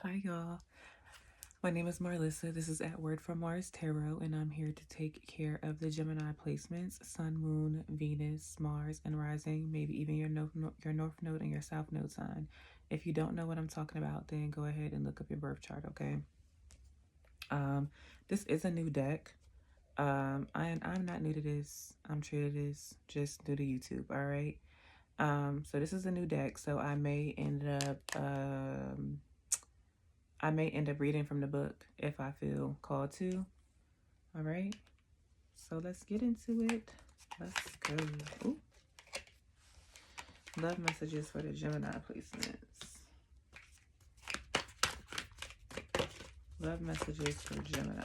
Hi, y'all. My name is Marlissa. This is At Word from Mars Tarot, and I'm here to take care of the Gemini placements: Sun, Moon, Venus, Mars, and Rising. Maybe even your North Node and your South Node sign. If you don't know what I'm talking about, then go ahead and look up your birth chart. Okay. This is a new deck. I'm not new to this. I'm true to this. Just new to YouTube. All right. So this is a new deck. So I may end up reading from the book if I feel called to. All right. So let's get into it. Let's go. Ooh. Love messages for the Gemini placements. Love messages for Gemini.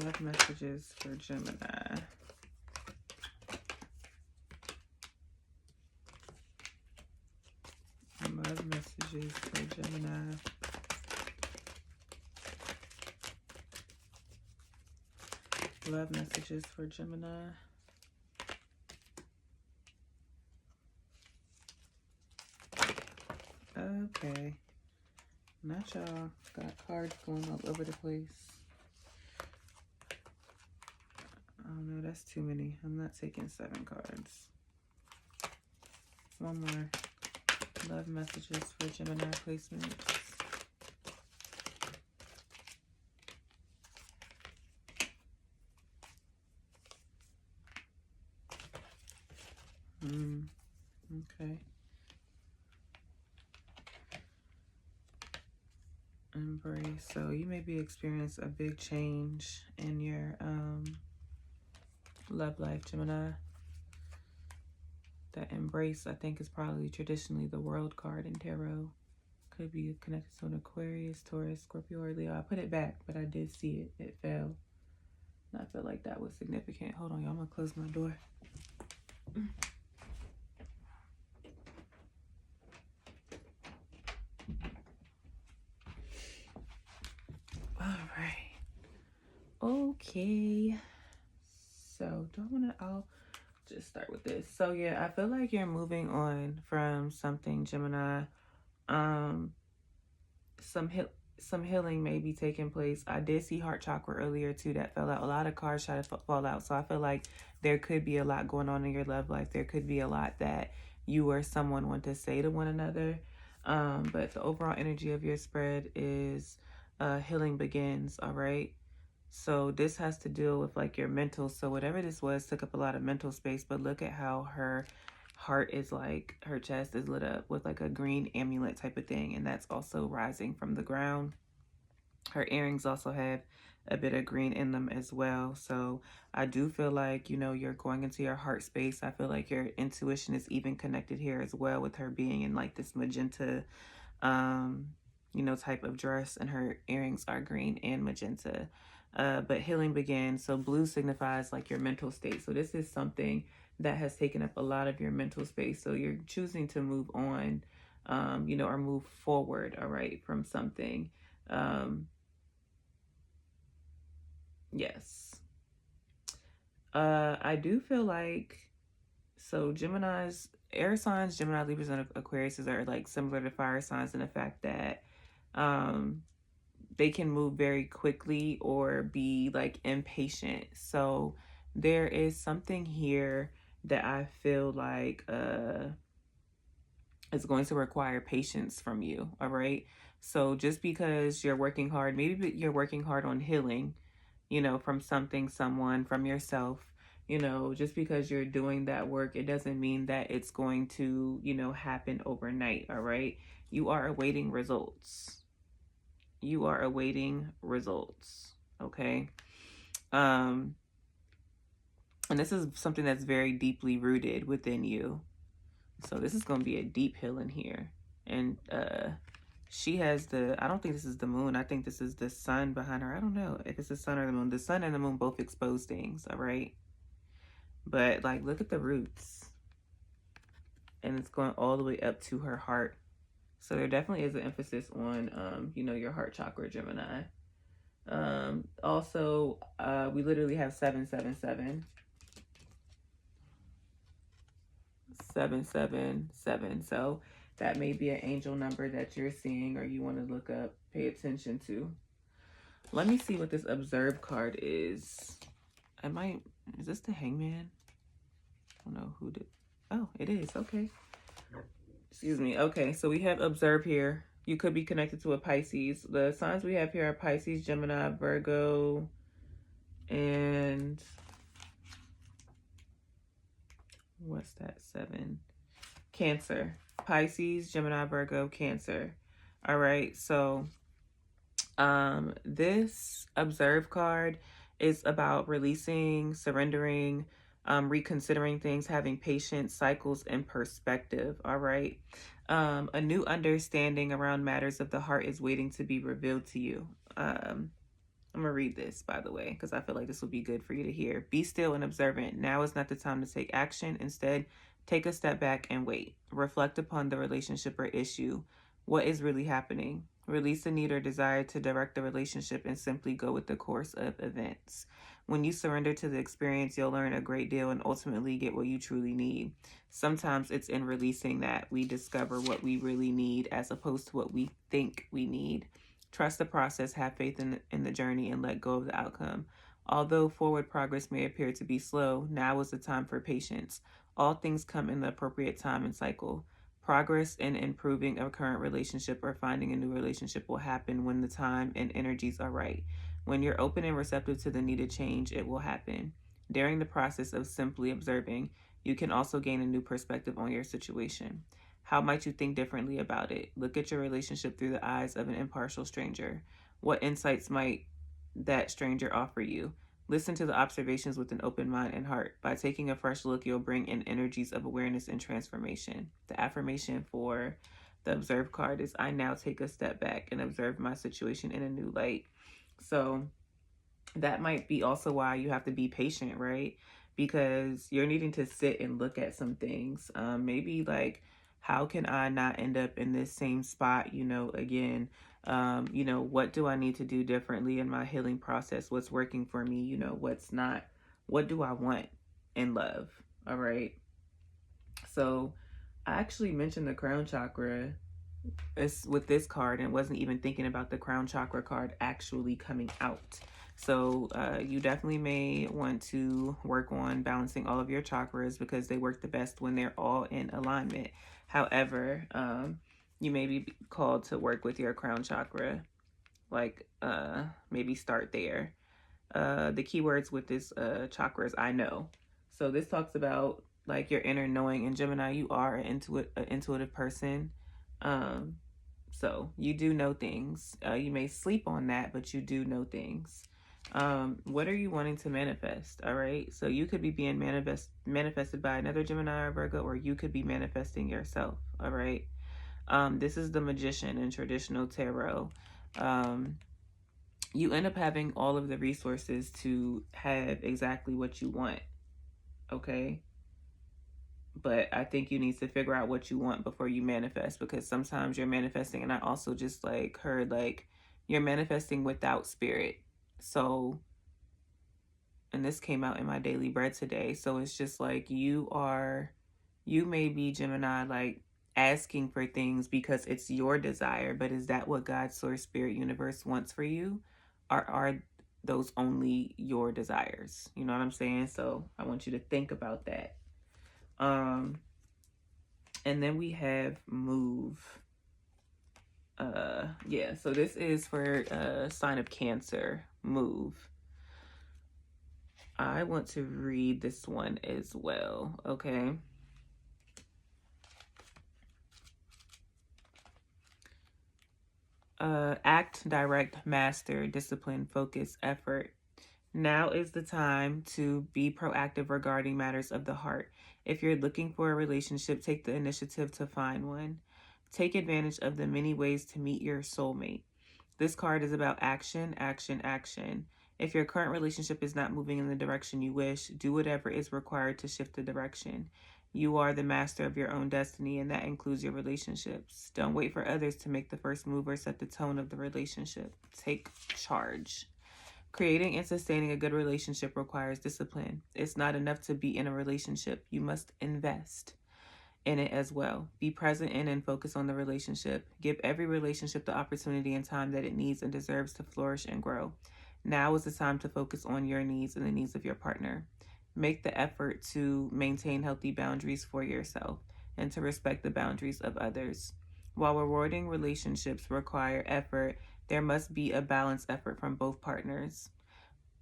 Love messages for Gemini. Love messages for Gemini. Love messages for Gemini. Okay. Not y'all. Got cards going all over the place. Oh no, that's too many. I'm not taking 7 cards. One more. Love messages for Gemini placements. Okay. Embrace. So you may be experiencing a big change in your love life, Gemini. That embrace, I think, is probably traditionally the World card in tarot. Could be connected to an Aquarius, Taurus, Scorpio, or Leo. I put it back, but I did see it. It fell. And I feel like that was significant. Hold on, y'all. I'm going to close my door. All right. Okay. So, I'll just start with this. So, yeah, I feel like you're moving on from something, Gemini. Some healing may be taking place. I did see heart chakra earlier too that fell out. A lot of cards try to fall out. So I feel like there could be a lot going on in your love life. There could be a lot that you or someone want to say to one another. But the overall energy of your spread is healing begins. All right. So this has to deal with like your mental. So whatever this was took up a lot of mental space. But look at how her heart is like, her chest is lit up with like a green amulet type of thing, and that's also rising from the ground. Her earrings also have a bit of green in them as well. So I do feel like, you know, you're going into your heart space. I feel like your intuition is even connected here as well, with her being in like this magenta you know, type of dress, and her earrings are green and magenta. But healing begins. So blue signifies like your mental state. So this is something that has taken up a lot of your mental space. So you're choosing to move on, you know, or move forward, all right, from something. Yes. I do feel like, so Gemini's, air signs, Gemini, Libras, and Aquarius are like similar to fire signs in the fact that they can move very quickly or be like impatient. So there is something here that I feel like is going to require patience from you. All right. So just because you're working hard, maybe you're working hard on healing, you know, from something, someone, from yourself, you know, just because you're doing that work, it doesn't mean that it's going to, you know, happen overnight. All right. You are awaiting results. You are awaiting results. Okay. And this is something that's very deeply rooted within you. So this is going to be a deep healing here. And she has the, I don't think this is the moon. I think this is the sun behind her. I don't know if it's the sun or the moon. The sun and the moon both expose things, all right? But like, look at the roots. And it's going all the way up to her heart. So there definitely is an emphasis on, you know, your heart chakra, Gemini. Also, we literally have 777. 777. So That may be an angel number that you're seeing or you want to look up, pay attention to. Let me see what this observe card is. Is this the Hangman? I don't know who did. Oh, it is. Okay. Excuse me. Okay, so we have observe here. You could be connected to a Pisces. The signs we have here are Pisces, Gemini, Virgo, and what's that? 7. Cancer. Pisces, Gemini, Virgo, Cancer. All right, so this observe card is about releasing, surrendering, reconsidering things, having patience, cycles, and perspective. All right. A new understanding around matters of the heart is waiting to be revealed to you. I'm going to read this, by the way, because I feel like this will be good for you to hear. Be still and observant. Now is not the time to take action. Instead, take a step back and wait. Reflect upon the relationship or issue. What is really happening? Release the need or desire to direct the relationship and simply go with the course of events. When you surrender to the experience, you'll learn a great deal and ultimately get what you truly need. Sometimes it's in releasing that we discover what we really need as opposed to what we think we need. Trust the process, have faith in the journey, and let go of the outcome. Although forward progress may appear to be slow, now is the time for patience. All things come in the appropriate time and cycle. Progress in improving a current relationship or finding a new relationship will happen when the time and energies are right. When you're open and receptive to the needed change, it will happen. During the process of simply observing, you can also gain a new perspective on your situation. How might you think differently about it? Look at your relationship through the eyes of an impartial stranger. What insights might that stranger offer you? Listen to the observations with an open mind and heart. By taking a fresh look, you'll bring in energies of awareness and transformation. The affirmation for the observe card is, I now take a step back and observe my situation in a new light. So that might be also why you have to be patient, right? Because you're needing to sit and look at some things. Maybe like, how can I not end up in this same spot, again? What do I need to do differently in my healing process? What's working for me? What's not? What do I want in love? All right. So I actually mentioned the crown chakra with this card and wasn't even thinking about the crown chakra card actually coming out. So you definitely may want to work on balancing all of your chakras because they work the best when they're all in alignment. However, you may be called to work with your crown chakra, like maybe start there. The keywords with this chakra is I know. So this talks about like your inner knowing. In Gemini, you are an intuitive person. So you do know things. You may sleep on that, but you do know things. What are you wanting to manifest? All right. So you could be being manifested by another Gemini or Virgo, or you could be manifesting yourself. All right. This is the Magician in traditional tarot. You end up having all of the resources to have exactly what you want. Okay. But I think you need to figure out what you want before you manifest, because sometimes you're manifesting, and I also just like heard like you're manifesting without spirit. So, and this came out in my daily bread today. So it's just like you may be Gemini, like asking for things because it's your desire, but is that what God, source, spirit, universe wants for you? Or are those only your desires? You know what I'm saying? So I want you to think about that. And then we have move. So this is for sign of Cancer, move. I want to read this one as well, okay? Act, direct, master, discipline, focus, effort. Now is the time to be proactive regarding matters of the heart. If you're looking for a relationship, take the initiative to find one. Take advantage of the many ways to meet your soulmate. This card is about action, action, action. If your current relationship is not moving in the direction you wish, do whatever is required to shift the direction. You are the master of your own destiny, and that includes your relationships. Don't wait for others to make the first move or set the tone of the relationship. Take charge. Creating and sustaining a good relationship requires discipline. It's not enough to be in a relationship. You must invest. in it as well. Be present in and focus on the relationship. Give every relationship the opportunity and time that it needs and deserves to flourish and grow. Now is the time to focus on your needs and the needs of your partner. Make the effort to maintain healthy boundaries for yourself and to respect the boundaries of others. While rewarding relationships require effort, there must be a balanced effort from both partners.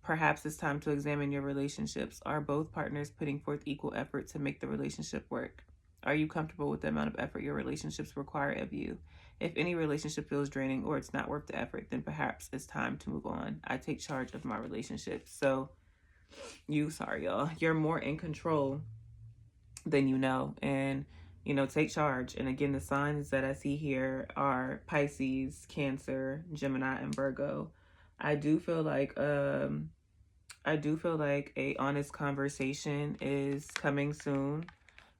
Perhaps it's time to examine your relationships. Are both partners putting forth equal effort to make the relationship work? Are you comfortable with the amount of effort your relationships require of you? If any relationship feels draining or it's not worth the effort, then perhaps it's time to move on. I take charge of my relationship. So y'all, you're more in control than you know. And, take charge. And again, the signs that I see here are Pisces, Cancer, Gemini, and Virgo. I do feel like a honest conversation is coming soon.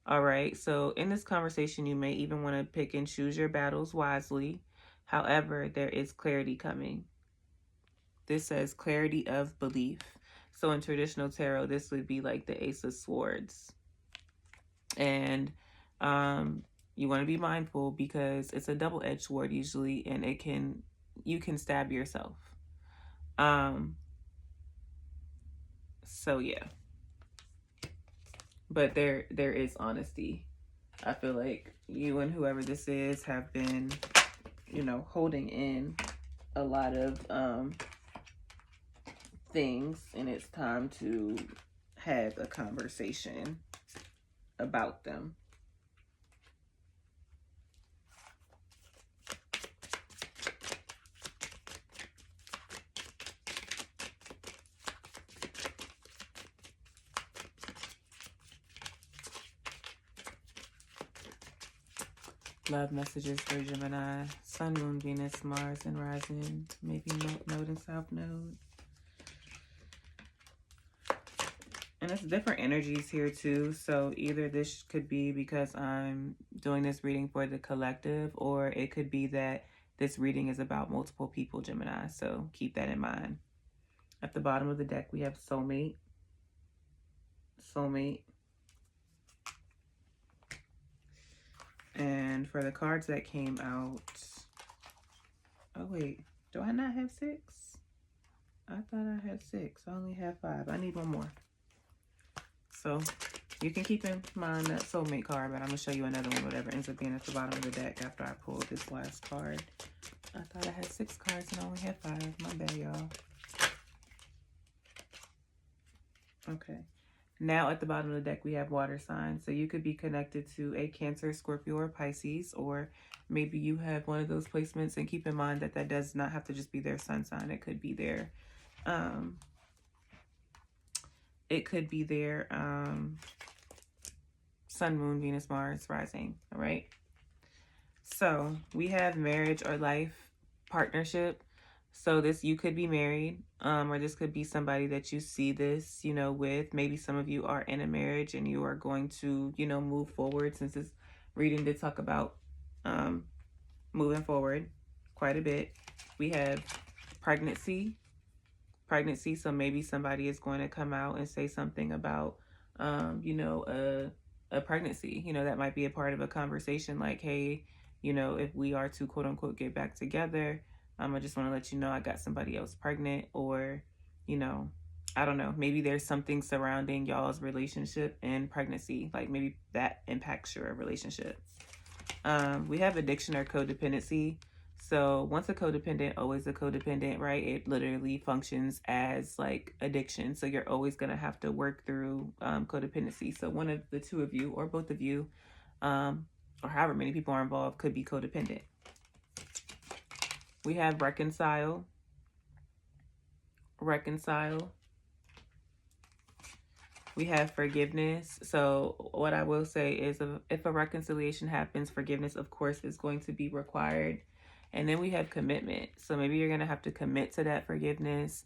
All right. So in this conversation, you may even want to pick and choose your battles wisely. However, there is clarity coming. This says clarity of belief. So in traditional tarot, this would be like the Ace of Swords. And you want to be mindful because it's a double-edged sword usually, and you can stab yourself. So yeah. But there is honesty. I feel like you and whoever this is have been, holding in a lot of things, and it's time to have a conversation about them. Love messages for Gemini. Sun, Moon, Venus, Mars, and Rising. Maybe North Node and South Node. And it's different energies here too. So either this could be because I'm doing this reading for the collective, or it could be that this reading is about multiple people, Gemini. So keep that in mind. At the bottom of the deck, we have soulmate. Soulmate. And for the cards that came out, oh wait, do I not have 6? I thought I had 6. I only have 5. I need one more. So you can keep in mind that soulmate card, but I'm going to show you another one, whatever ends up being at the bottom of the deck after I pulled this last card. I thought I had 6 cards and I only had 5. My bad, y'all. Okay. Now at the bottom of the deck, we have water signs. So you could be connected to a Cancer, Scorpio, or Pisces, or maybe you have one of those placements. And keep in mind that that does not have to just be their sun sign. It could be their, Sun, Moon, Venus, Mars, Rising. All right. So we have marriage or life partnership. So you could be married, or this could be somebody that you see this, with. Maybe some of you are in a marriage and you are going to, move forward, since this reading did talk about moving forward quite a bit. We have pregnancy. So maybe somebody is going to come out and say something about, a pregnancy. That might be a part of a conversation like, hey, if we are to quote unquote get back together, I just want to let you know I got somebody else pregnant. Or, I don't know, maybe there's something surrounding y'all's relationship and pregnancy. Like maybe that impacts your relationship. We have addiction or codependency. So once a codependent, always a codependent, right? It literally functions as like addiction. So you're always going to have to work through codependency. So one of the two of you or both of you, or however many people are involved, could be codependent. We have reconcile. We have forgiveness. So what I will say is if a reconciliation happens, forgiveness, of course, is going to be required. And then we have commitment. So maybe you're going to have to commit to that forgiveness.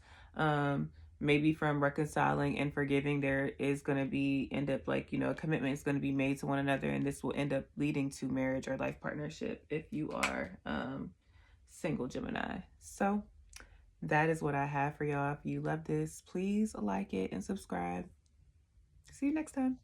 Maybe from reconciling and forgiving, there is going to be a commitment is going to be made to one another. And this will end up leading to marriage or life partnership if you are single, Gemini. So that is what I have for y'all. If you love this, please like it and subscribe. See you next time.